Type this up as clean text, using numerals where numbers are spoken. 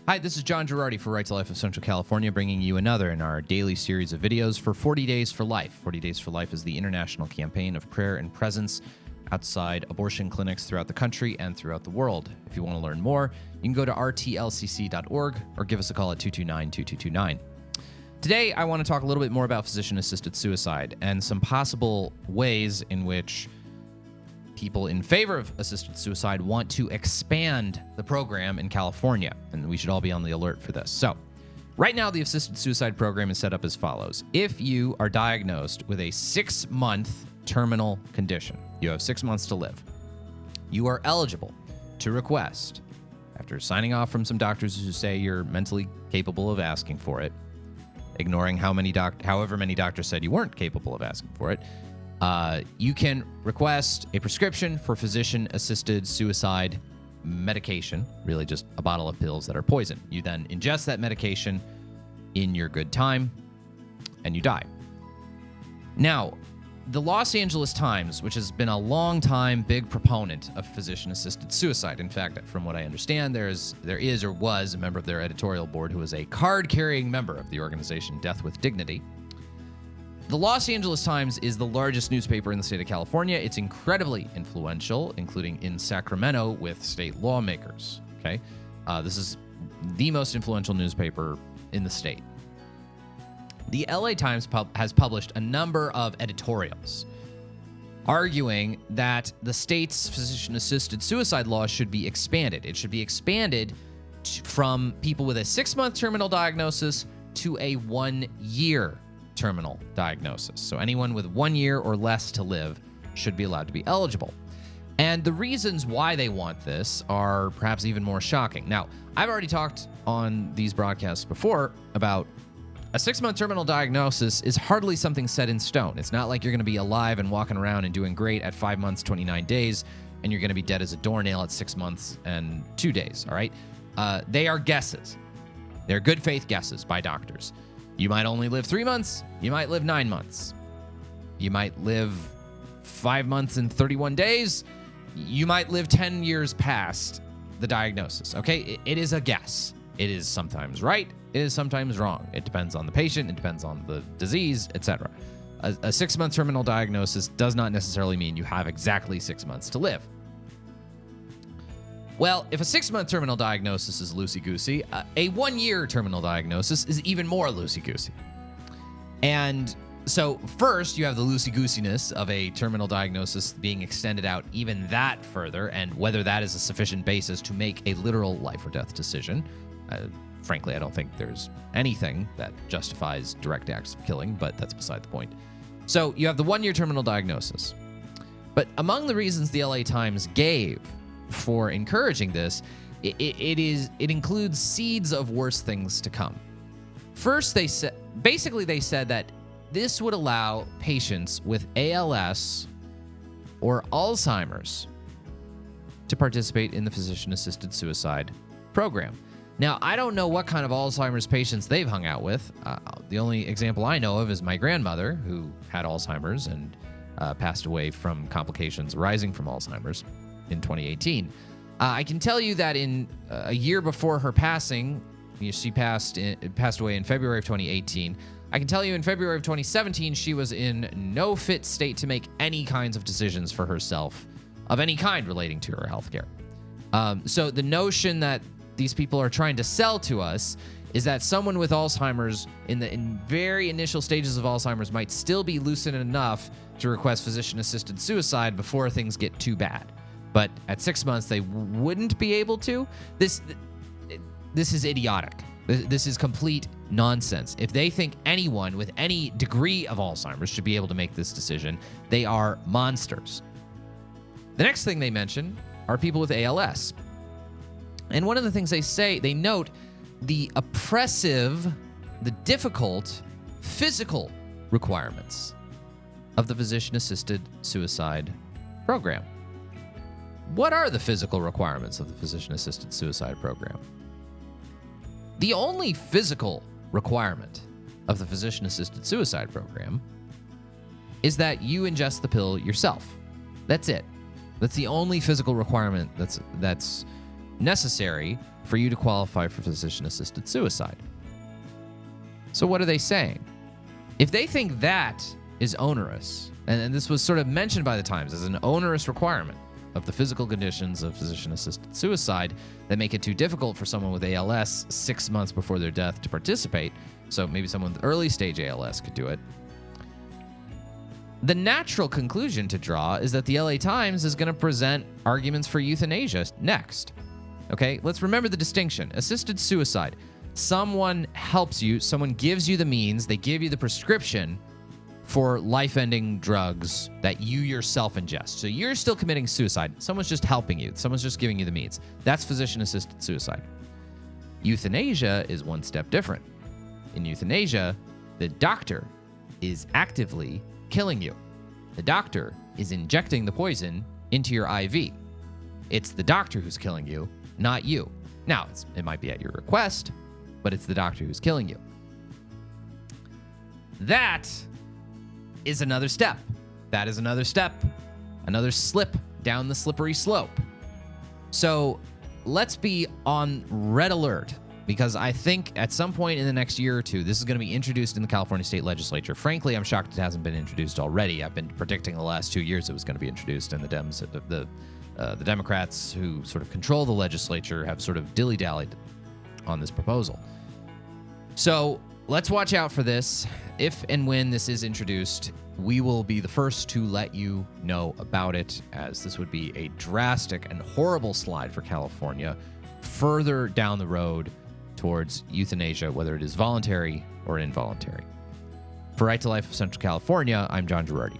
Hi, this is John Girardi for Right to Life of Central California, bringing you another in our daily series of videos for 40 Days for Life. 40 Days for Life is the international campaign of prayer and presence outside abortion clinics throughout the country and throughout the world. If you want to learn more, you can go to rtlcc.org or give us a call at 229-2229. Today, I want to talk a little bit more about physician-assisted suicide and some possible ways in which people in favor of assisted suicide want to expand the program in California, and we should all be on the alert for this. So, right now, the assisted suicide program is set up as follows. If you are diagnosed with a 6-month terminal condition, you have 6 months to live, you are eligible to request, after signing off from some doctors who say you're mentally capable of asking for it, ignoring however many doctors said you weren't capable of asking for it, you can request a prescription for physician-assisted suicide medication, really just a bottle of pills that are poison. You then ingest that medication in your good time, and you die. Now, the Los Angeles Times, which has been a long-time big proponent of physician-assisted suicide. In fact, from what I understand, there is or was a member of their editorial board who was a card-carrying member of the organization Death with Dignity. The Los Angeles Times is the largest newspaper in the state of California. It's incredibly influential, including in Sacramento with state lawmakers. Okay, this is the most influential newspaper in the state. The LA Times has published a number of editorials arguing that the state's physician-assisted suicide law should be expanded. It should be expanded from people with a 6-month terminal diagnosis to a 1-year terminal diagnosis. So anyone with 1 year or less to live should be allowed to be eligible. And the reasons why they want this are perhaps even more shocking. Now, I've already talked on these broadcasts before about a 6-month terminal diagnosis is hardly something set in stone. It's not like you're going to be alive and walking around and doing great at 5 months, 29 days, and you're going to be dead as a doornail at 6 months and 2 days, all right? They are guesses. They're good faith guesses by doctors. You might only live 3 months. You might live 9 months. You might live 5 months and 31 days. You might live 10 years past the diagnosis, okay? It is a guess. It is sometimes right. It is sometimes wrong. It depends on the patient. It depends on the disease, etc. A 6-month terminal diagnosis does not necessarily mean you have exactly 6 months to live. Well, if a 6-month terminal diagnosis is loosey-goosey, a 1-year terminal diagnosis is even more loosey-goosey. And so first, you have the loosey-goosiness of a terminal diagnosis being extended out even that further, and whether that is a sufficient basis to make a literal life or death decision. Frankly, I don't think there's anything that justifies direct acts of killing, but that's beside the point. So you have the 1-year terminal diagnosis. But among the reasons the LA Times gave for encouraging this, it includes seeds of worse things to come. First, they said that this would allow patients with ALS or Alzheimer's to participate in the physician-assisted suicide program. Now, I don't know what kind of Alzheimer's patients they've hung out with. The only example I know of is my grandmother, who had Alzheimer's and passed away from complications arising from Alzheimer's in 2018. I can tell you that in a year before her passing, she passed away in February of 2018. I can tell you in February of 2017, she was in no fit state to make any kinds of decisions for herself of any kind relating to her healthcare. So the notion that these people are trying to sell to us is that someone with Alzheimer's in very initial stages of Alzheimer's might still be lucid enough to request physician-assisted suicide before things get too bad. But at 6 months, they wouldn't be able to. This is idiotic. This is complete nonsense. If they think anyone with any degree of Alzheimer's should be able to make this decision, they are monsters. The next thing they mention are people with ALS. And one of the things they note the oppressive, the difficult physical requirements of the physician-assisted suicide program. What are the physical requirements of the physician-assisted suicide program? The only physical requirement of the physician-assisted suicide program is that you ingest the pill yourself. That's it. That's the only physical requirement that's necessary for you to qualify for physician-assisted suicide. So what are they saying? If they think that is onerous, and this was sort of mentioned by the Times as an onerous requirement of the physical conditions of physician-assisted suicide that make it too difficult for someone with ALS 6 months before their death to participate, so maybe someone with early-stage ALS could do it, the natural conclusion to draw is that the LA Times is going to present arguments for euthanasia next. Okay, let's remember the distinction. Assisted suicide. Someone helps you, someone gives you the means, they give you the prescription for life-ending drugs that you yourself ingest. So you're still committing suicide. Someone's just helping you. Someone's just giving you the means. That's physician-assisted suicide. Euthanasia is one step different. In euthanasia, the doctor is actively killing you. The doctor is injecting the poison into your IV. It's the doctor who's killing you, not you. Now, it might be at your request, but it's the doctor who's killing you. That is another step. That is another step, another slip down the slippery slope. So let's be on red alert, because I think at some point in the next year or two, this is going to be introduced in the California State Legislature. Frankly, I'm shocked it hasn't been introduced already. I've been predicting the last 2 years it was going to be introduced, and the Democrats who sort of control the legislature have sort of dilly-dallied on this proposal. So let's watch out for this. If and when this is introduced, we will be the first to let you know about it, as this would be a drastic and horrible slide for California further down the road towards euthanasia, whether it is voluntary or involuntary. For Right to Life of Central California, I'm John Girardi.